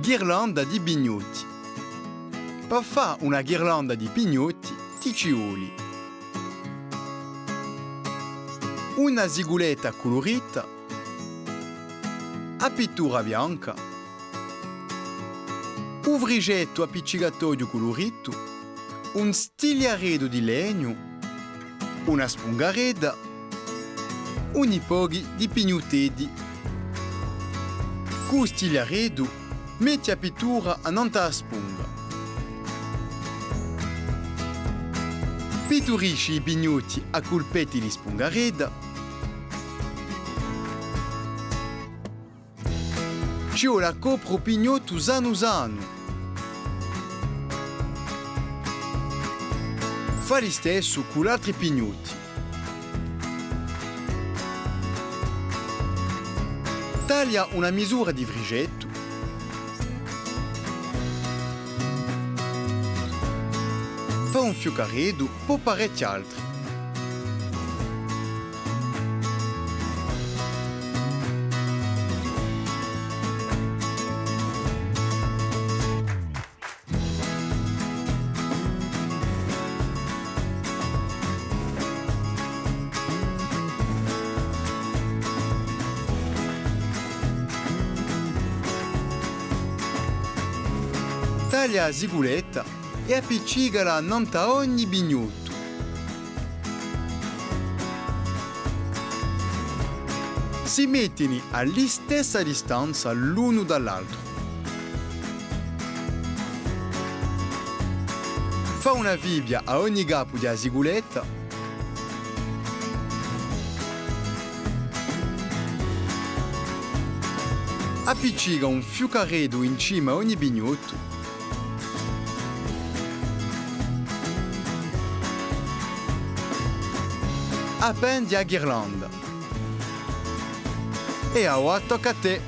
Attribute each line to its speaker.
Speaker 1: ghirlanda di pignotti. Per fare una ghirlanda di pignotti ti ci vuole una ziguletta colorita, a pittura bianca, un vrigetto appiccicatoio colorito, un stigliaredo di legno, una spungareda, un poghi di pignottedi. Con stigliaredo metti a pittura annanta la spunga. Pitturisci i pignotti a colpetti di spungareda. Ci la copro pignotto usano. Fa lo stesso con gli altri pignotti. Taglia una misura di vrigetto. Fa un fioccaredo, poi parecchi altri. Taglia la ziguletta e appiccicala annanta ogni pignotto. Si mettono alla stessa distanza l'uno dall'altro. Fa una vibia a ogni capo della ziguletta. Appiccica un fioccaredo in cima a ogni pignotto. Appendi a ghirlanda. E ora tocca a te.